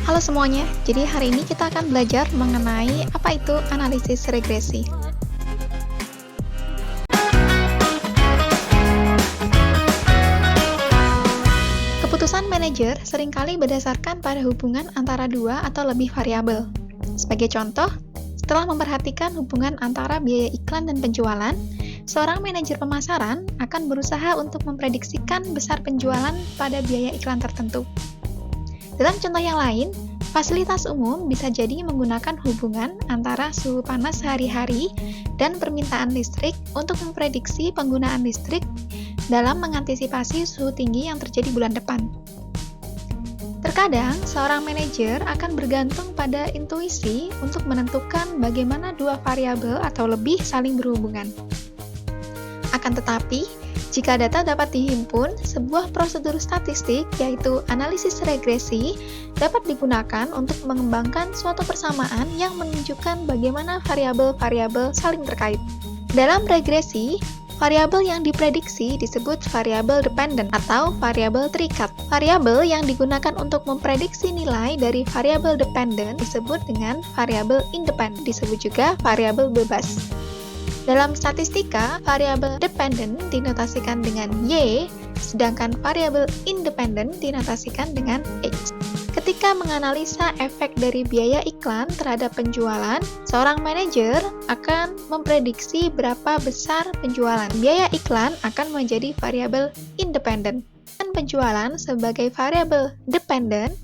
Halo semuanya, jadi hari ini kita akan belajar mengenai apa itu analisis regresi. Keputusan manajer seringkali berdasarkan pada hubungan antara dua atau lebih variabel. Sebagai contoh, setelah memperhatikan hubungan antara biaya iklan dan penjualan, seorang manajer pemasaran akan berusaha untuk memprediksikan besar penjualan pada biaya iklan tertentu. Dalam contoh yang lain, fasilitas umum bisa jadi menggunakan hubungan antara suhu panas sehari-hari dan permintaan listrik untuk memprediksi penggunaan listrik dalam mengantisipasi suhu tinggi yang terjadi bulan depan. Terkadang, seorang manajer akan bergantung pada intuisi untuk menentukan bagaimana dua variabel atau lebih saling berhubungan. Akan tetapi, jika data dapat dihimpun, sebuah prosedur statistik, yaitu analisis regresi, dapat digunakan untuk mengembangkan suatu persamaan yang menunjukkan bagaimana variabel-variabel saling terkait. Dalam regresi, variabel yang diprediksi disebut variabel dependent atau variabel terikat. Variabel yang digunakan untuk memprediksi nilai dari variabel dependent disebut dengan variabel independent, disebut juga variabel bebas. Dalam statistika, variabel dependent dinotasikan dengan Y, sedangkan variabel independent dinotasikan dengan X. Ketika menganalisa efek dari biaya iklan terhadap penjualan, seorang manajer akan memprediksi berapa besar penjualan. Biaya iklan akan menjadi variabel independent, dan penjualan sebagai variabel dependent.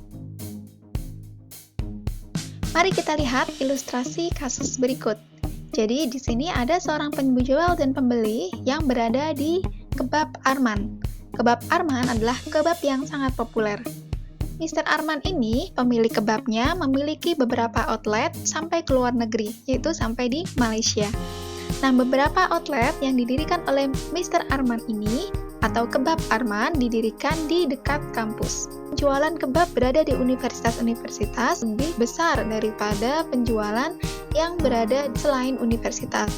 Mari kita lihat ilustrasi kasus berikut. Jadi di sini ada seorang penjual dan pembeli yang berada di Kebab Arman. Kebab Arman adalah kebab yang sangat populer. Mr. Arman ini, pemilik kebabnya, memiliki beberapa outlet sampai ke luar negeri, yaitu sampai di Malaysia. Nah, beberapa outlet yang didirikan oleh Mr. Arman ini, atau Kebab Arman, didirikan di dekat kampus. Penjualan kebab berada di universitas-universitas lebih besar daripada penjualan yang berada selain universitas.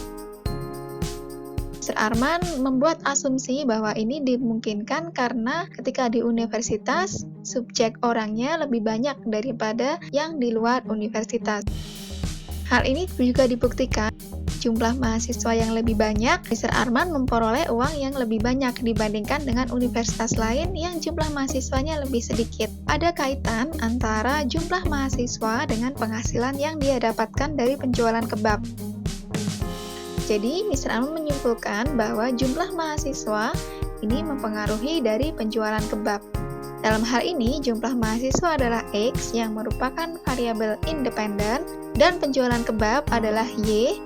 Mr. Arman membuat asumsi bahwa ini dimungkinkan karena ketika di universitas, subjek orangnya lebih banyak daripada yang di luar universitas. Hal ini juga dibuktikan jumlah mahasiswa yang lebih banyak, Mr. Arman memperoleh uang yang lebih banyak dibandingkan dengan universitas lain yang jumlah mahasiswanya lebih sedikit. Ada kaitan antara jumlah mahasiswa dengan penghasilan yang dia dapatkan dari penjualan kebab. Jadi, Mr. Arman menyimpulkan bahwa jumlah mahasiswa ini mempengaruhi dari penjualan kebab. Dalam hal ini, jumlah mahasiswa adalah X yang merupakan variabel independen dan penjualan kebab adalah Y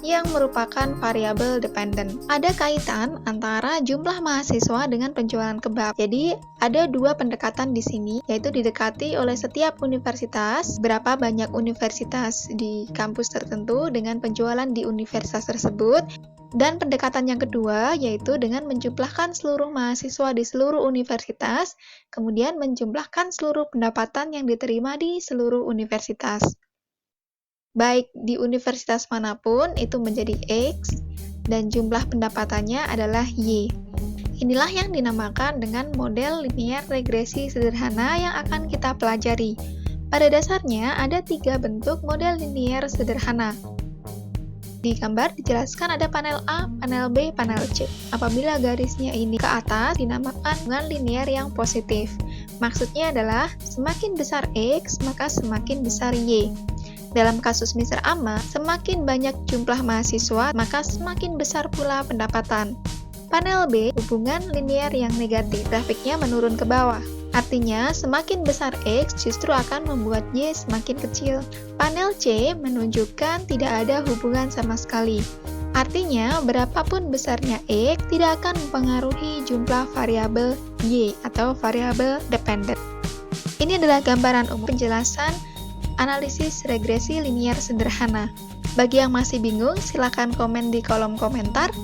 yang merupakan variabel dependent. Ada kaitan antara jumlah mahasiswa dengan penjualan kebab. Jadi, ada dua pendekatan di sini, yaitu didekati oleh setiap universitas, berapa banyak universitas di kampus tertentu dengan penjualan di universitas tersebut, dan pendekatan yang kedua, yaitu dengan menjumlahkan seluruh mahasiswa di seluruh universitas, kemudian menjumlahkan seluruh pendapatan yang diterima di seluruh universitas. Baik di universitas manapun itu menjadi X dan jumlah pendapatannya adalah Y. Inilah yang dinamakan dengan model linear regresi sederhana yang akan kita pelajari. Pada dasarnya ada 3 bentuk model linear sederhana. Di gambar dijelaskan ada panel A, panel B, panel C. Apabila garisnya ini ke atas dinamakan dengan linear yang positif. Maksudnya adalah semakin besar X maka semakin besar Y. Dalam kasus Mr. Arman, semakin banyak jumlah mahasiswa, maka semakin besar pula pendapatan. Panel B, hubungan linear yang negatif, grafiknya menurun ke bawah. Artinya, semakin besar X justru akan membuat Y semakin kecil. Panel C menunjukkan tidak ada hubungan sama sekali. Artinya, berapapun besarnya X tidak akan mempengaruhi jumlah variabel Y atau variabel dependent. Ini adalah gambaran umum penjelasan analisis regresi linear sederhana. Bagi yang masih bingung, silakan komen di kolom komentar.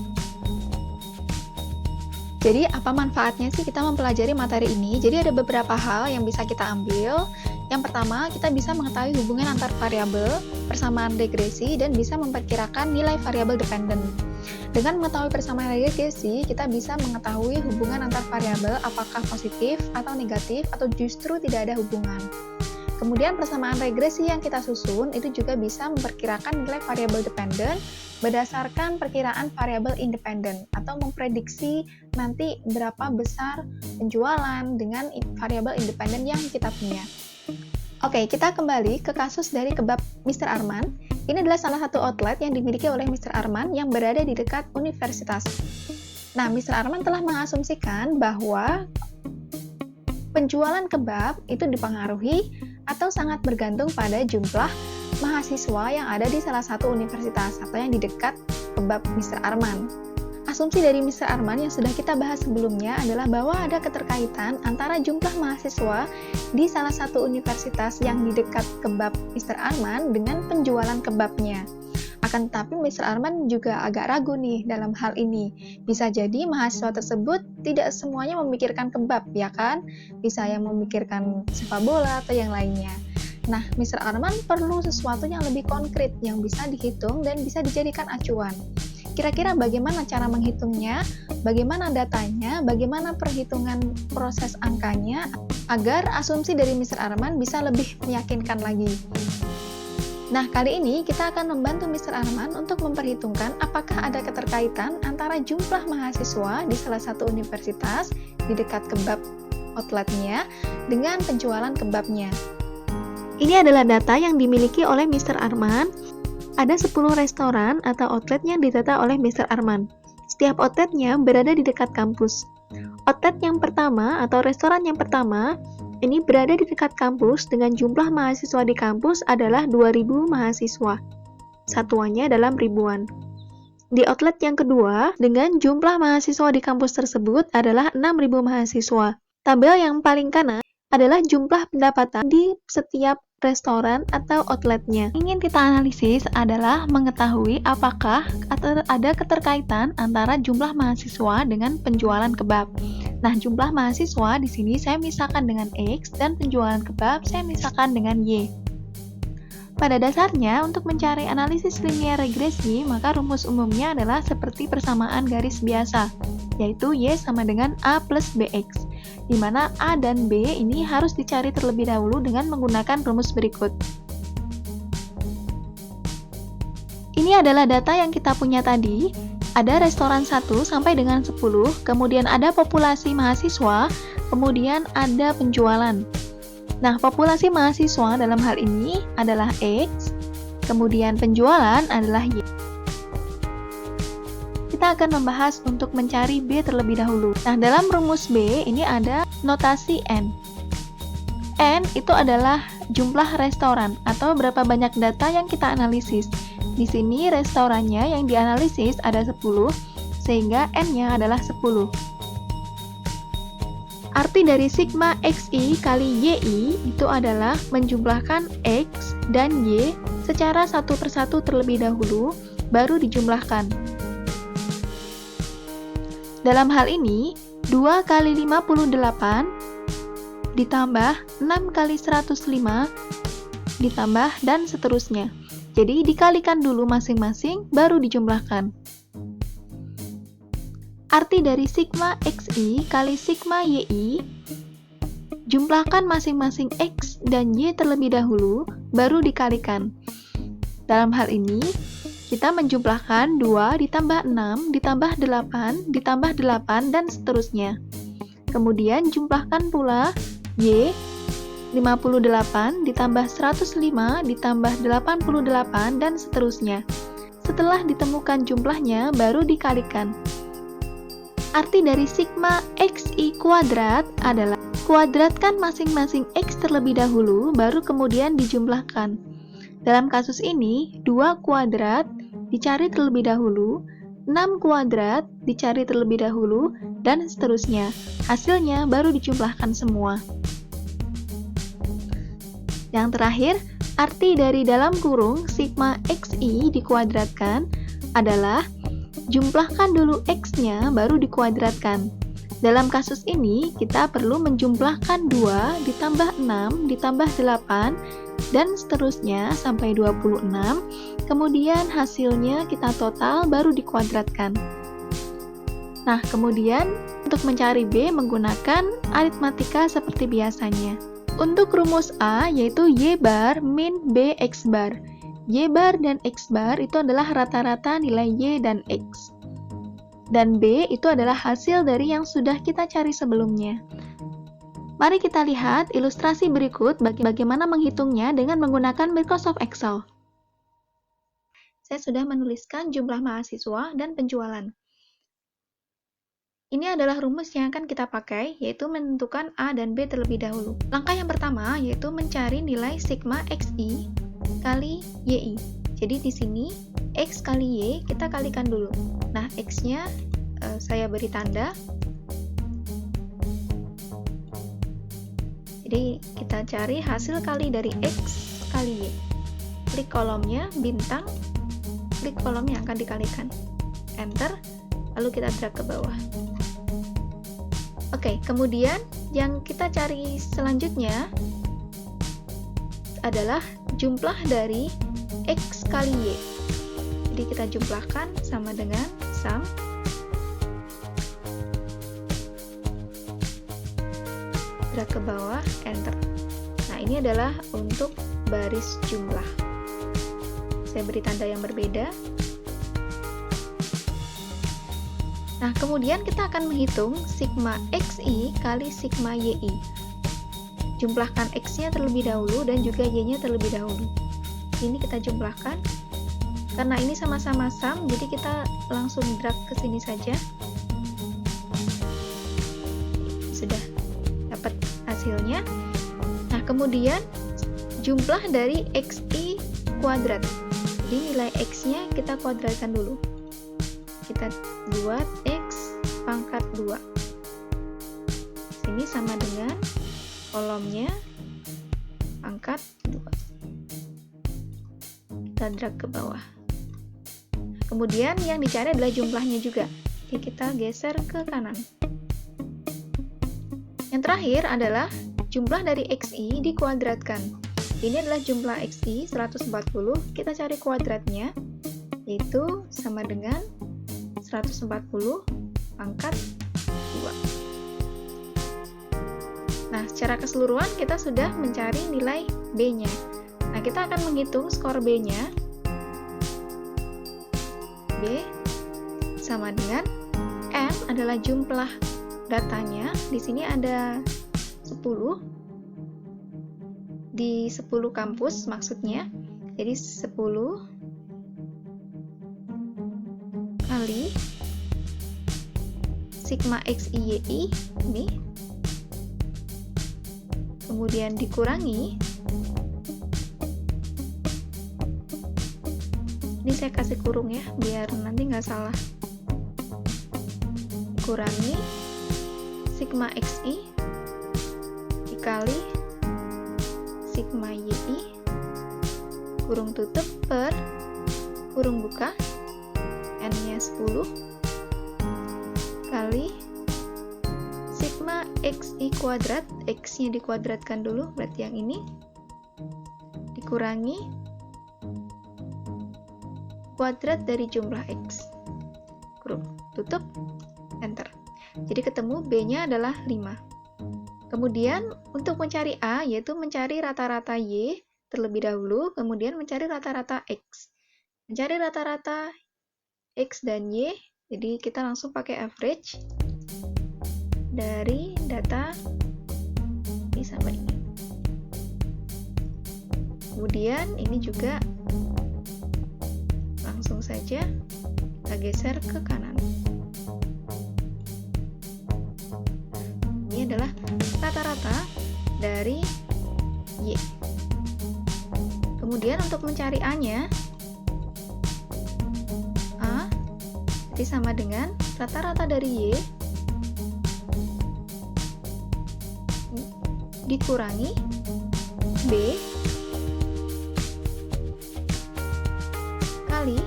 Jadi, apa manfaatnya sih kita mempelajari materi ini? Jadi, ada beberapa hal yang bisa kita ambil. Yang pertama, kita bisa mengetahui hubungan antar variabel, persamaan regresi, dan bisa memperkirakan nilai variabel dependent. Dengan mengetahui persamaan regresi, kita bisa mengetahui hubungan antar variabel apakah positif atau negatif atau justru tidak ada hubungan. Kemudian persamaan regresi yang kita susun itu juga bisa memperkirakan nilai variabel dependen berdasarkan perkiraan variabel independen atau memprediksi nanti berapa besar penjualan dengan variabel independen yang kita punya. Oke, kita kembali ke kasus dari kebab Mr. Arman. Ini adalah salah satu outlet yang dimiliki oleh Mr. Arman yang berada di dekat universitas. Nah, Mr. Arman telah mengasumsikan bahwa penjualan kebab itu dipengaruhi atau sangat bergantung pada jumlah mahasiswa yang ada di salah satu universitas atau yang di dekat kebab Mr. Arman. Asumsi dari Mr. Arman yang sudah kita bahas sebelumnya adalah bahwa ada keterkaitan antara jumlah mahasiswa di salah satu universitas yang di dekat kebab Mr. Arman dengan penjualan kebabnya. Akan tetapi Mr. Arman juga agak ragu nih dalam hal ini. Bisa jadi mahasiswa tersebut tidak semuanya memikirkan kebab, ya kan? Bisa yang memikirkan sepak bola atau yang lainnya. Nah, Mr. Arman perlu sesuatu yang lebih konkret, yang bisa dihitung dan bisa dijadikan acuan. Kira-kira bagaimana cara menghitungnya, bagaimana datanya, bagaimana perhitungan proses angkanya, agar asumsi dari Mr. Arman bisa lebih meyakinkan lagi. Nah, kali ini kita akan membantu Mr. Arman untuk memperhitungkan apakah ada keterkaitan antara jumlah mahasiswa di salah satu universitas di dekat kebab outletnya dengan penjualan kebabnya. Ini adalah data yang dimiliki oleh Mr. Arman. Ada 10 restoran atau outlet yang ditata oleh Mr. Arman. Setiap outletnya berada di dekat kampus. Outlet yang pertama atau restoran yang pertama ini berada di dekat kampus dengan jumlah mahasiswa di kampus adalah 2.000 mahasiswa. Satuannya dalam ribuan. Di outlet yang kedua, dengan jumlah mahasiswa di kampus tersebut adalah 6.000 mahasiswa. Tabel yang paling kanan adalah jumlah pendapatan di setiap restoran atau outletnya. Ingin kita analisis adalah mengetahui apakah ada keterkaitan antara jumlah mahasiswa dengan penjualan kebab. Nah, jumlah mahasiswa di sini saya misalkan dengan X dan penjualan kebab saya misalkan dengan Y. Pada dasarnya, untuk mencari analisis linear regresi, maka rumus umumnya adalah seperti persamaan garis biasa, yaitu Y sama dengan A plus BX, di mana A dan B ini harus dicari terlebih dahulu dengan menggunakan rumus berikut. Ini adalah data yang kita punya tadi. Ada restoran 1 sampai dengan 10, kemudian ada populasi mahasiswa, kemudian ada penjualan. Nah, populasi mahasiswa dalam hal ini adalah X, kemudian penjualan adalah Y. Kita akan membahas untuk mencari B terlebih dahulu. Nah, dalam rumus B ini ada notasi N. N itu adalah jumlah restoran atau berapa banyak data yang kita analisis. Di sini restorannya yang dianalisis ada 10, sehingga N-nya adalah 10. Arti dari sigma XI kali YI itu adalah menjumlahkan X dan Y secara satu persatu terlebih dahulu, baru dijumlahkan. Dalam hal ini, 2 kali 58 ditambah 6 kali 105 ditambah dan seterusnya. Jadi dikalikan dulu masing-masing, baru dijumlahkan. Arti dari sigma XI kali sigma YI, jumlahkan masing-masing X dan Y terlebih dahulu, baru dikalikan. Dalam hal ini, kita menjumlahkan 2 ditambah 6 ditambah 8 ditambah 8 dan seterusnya. Kemudian jumlahkan pula Y 58 ditambah 105 ditambah 88 dan seterusnya. Setelah ditemukan jumlahnya, baru dikalikan. Arti dari sigma XI kuadrat adalah kuadratkan masing-masing X terlebih dahulu, baru kemudian dijumlahkan. Dalam kasus ini, 2 kuadrat dicari terlebih dahulu, 6 kuadrat dicari terlebih dahulu, dan seterusnya. Hasilnya baru dijumlahkan semua. Yang terakhir, arti dari dalam kurung sigma XI dikuadratkan adalah jumlahkan dulu X-nya baru dikuadratkan. Dalam kasus ini, kita perlu menjumlahkan 2 ditambah 6 ditambah 8 dan seterusnya sampai 26. Kemudian hasilnya kita total baru dikuadratkan. Nah, kemudian untuk mencari B menggunakan aritmatika seperti biasanya. Untuk rumus A, yaitu Y bar min B X bar. Y bar dan X bar itu adalah rata-rata nilai Y dan X. Dan B itu adalah hasil dari yang sudah kita cari sebelumnya. Mari kita lihat ilustrasi berikut bagaimana menghitungnya dengan menggunakan Microsoft Excel. Saya sudah menuliskan jumlah mahasiswa dan penjualan. Ini adalah rumus yang akan kita pakai, yaitu menentukan A dan B terlebih dahulu. Langkah yang pertama yaitu mencari nilai sigma XI kali YI. Jadi di sini X kali Y kita kalikan dulu. Nah, X-nya saya beri tanda. Jadi kita cari hasil kali dari X kali Y. Klik kolomnya, bintang, klik kolom yang akan dikalikan. Enter, lalu kita drag ke bawah. Oke, kemudian yang kita cari selanjutnya adalah jumlah dari X kali Y. Jadi kita jumlahkan sama dengan sum. Drag ke bawah, enter. Nah, ini adalah untuk baris jumlah. Saya beri tanda yang berbeda. Nah, kemudian kita akan menghitung sigma XI kali sigma YI. Jumlahkan X-nya terlebih dahulu dan juga Y-nya terlebih dahulu. Ini kita jumlahkan. Karena ini sama-sama sum, jadi kita langsung drag ke sini saja. Sudah dapat hasilnya. Nah, kemudian jumlah dari XI kuadrat. Jadi nilai X-nya kita kuadratkan dulu. Kita buat X pangkat 2. Sini sama dengan kolomnya pangkat 2. Kita drag ke bawah. Kemudian yang dicari adalah jumlahnya juga. Jadi kita geser ke kanan. Yang terakhir adalah jumlah dari XI dikuadratkan. Ini adalah jumlah XI 140. Kita cari kuadratnya, yaitu sama dengan 140 pangkat 2. Nah, secara keseluruhan kita sudah mencari nilai B-nya. Nah, kita akan menghitung skor B-nya. B sama dengan M adalah jumlah datanya. Di sini ada 10. Di 10 kampus maksudnya. Jadi 10 kali sigma XI YI ini, kemudian dikurangi, ini saya kasih kurung ya biar nanti nggak salah, kurangi sigma XI dikali sigma YI kurung tutup per kurung buka, N-nya 10 kali sigma XI kuadrat, X-nya dikuadratkan dulu, berarti yang ini, dikurangi kuadrat dari jumlah X. Kurung, tutup, enter. Jadi ketemu B-nya adalah 5. Kemudian untuk mencari A, yaitu mencari rata-rata Y terlebih dahulu, kemudian mencari rata-rata X. Mencari rata-rata X dan Y, jadi kita langsung pakai average dari data ini sampai ini. Kemudian ini juga langsung saja kita geser ke kanan. Ini adalah rata-rata dari Y. Kemudian untuk mencari A-nya, jadi sama dengan rata-rata dari Y dikurangi B kali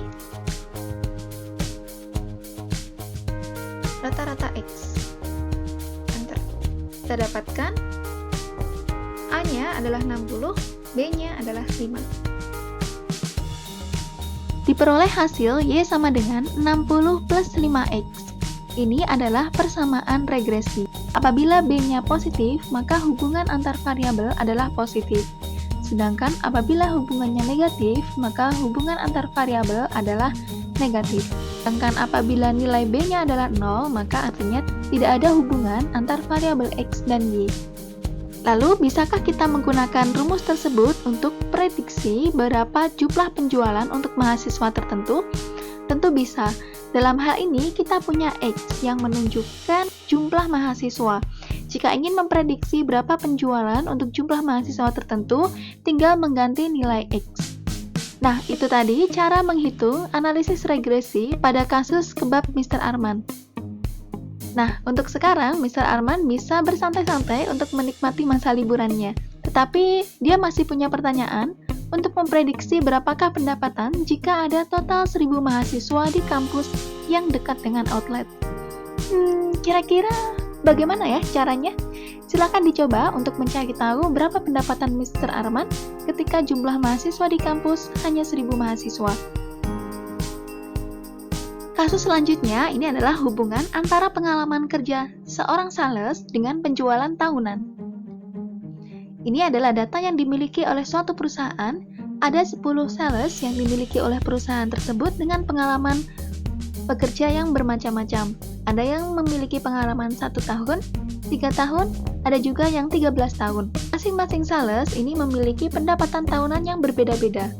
rata-rata X. Enter. Kita dapatkan A-nya adalah 60, B-nya adalah 5. Diperoleh hasil Y sama dengan 60 plus 5X. Ini adalah persamaan regresi. Apabila B-nya positif, maka hubungan antar variabel adalah positif. Sedangkan apabila hubungannya negatif, maka hubungan antar variabel adalah negatif. Sedangkan apabila nilai B-nya adalah 0, maka artinya tidak ada hubungan antar variabel X dan Y. Lalu, bisakah kita menggunakan rumus tersebut untuk prediksi berapa jumlah penjualan untuk mahasiswa tertentu? Tentu bisa. Dalam hal ini, kita punya X yang menunjukkan jumlah mahasiswa. Jika ingin memprediksi berapa penjualan untuk jumlah mahasiswa tertentu, tinggal mengganti nilai X. Nah, itu tadi cara menghitung analisis regresi pada kasus kebab Mr. Arman. Nah, untuk sekarang, Mr. Arman bisa bersantai-santai untuk menikmati masa liburannya. Tetapi, dia masih punya pertanyaan untuk memprediksi berapakah pendapatan jika ada total 1000 mahasiswa di kampus yang dekat dengan outlet. Kira-kira bagaimana ya caranya? Silakan dicoba untuk mencari tahu berapa pendapatan Mr. Arman ketika jumlah mahasiswa di kampus hanya 1000 mahasiswa. Kasus selanjutnya ini adalah hubungan antara pengalaman kerja seorang sales dengan penjualan tahunan. Ini adalah data yang dimiliki oleh suatu perusahaan. Ada 10 sales yang dimiliki oleh perusahaan tersebut dengan pengalaman bekerja yang bermacam-macam. Ada yang memiliki pengalaman 1 tahun, 3 tahun, ada juga yang 13 tahun. Masing-masing sales ini memiliki pendapatan tahunan yang berbeda-beda.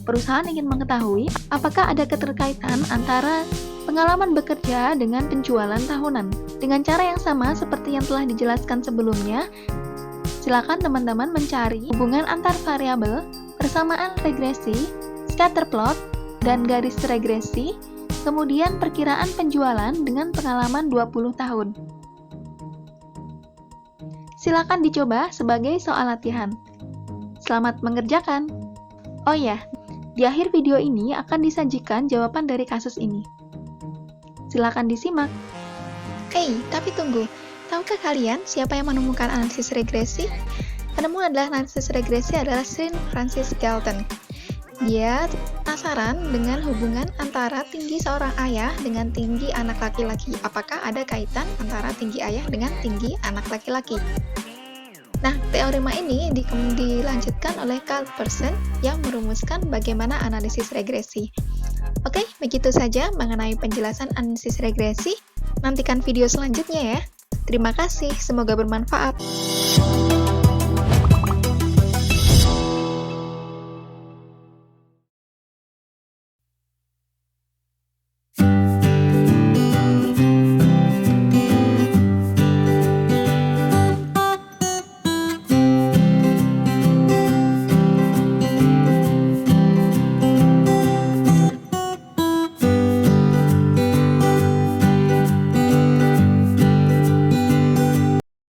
Perusahaan ingin mengetahui apakah ada keterkaitan antara pengalaman bekerja dengan penjualan tahunan. Dengan cara yang sama seperti yang telah dijelaskan sebelumnya, silakan teman-teman mencari hubungan antar variabel, persamaan regresi, scatter plot, dan garis regresi, kemudian perkiraan penjualan dengan pengalaman 20 tahun. Silakan dicoba sebagai soal latihan. Selamat mengerjakan! Oh ya, di akhir video ini akan disajikan jawaban dari kasus ini. Silakan disimak. Tapi tunggu. Tahukah kalian siapa yang menemukan analisis regresi? Penemu analisis regresi adalah Sir Francis Galton. Dia penasaran dengan hubungan antara tinggi seorang ayah dengan tinggi anak laki-laki. Apakah ada kaitan antara tinggi ayah dengan tinggi anak laki-laki? Nah, teorema ini dilanjutkan oleh Carl Pearson yang merumuskan bagaimana analisis regresi. Oke, begitu saja mengenai penjelasan analisis regresi. Nantikan video selanjutnya ya. Terima kasih, semoga bermanfaat.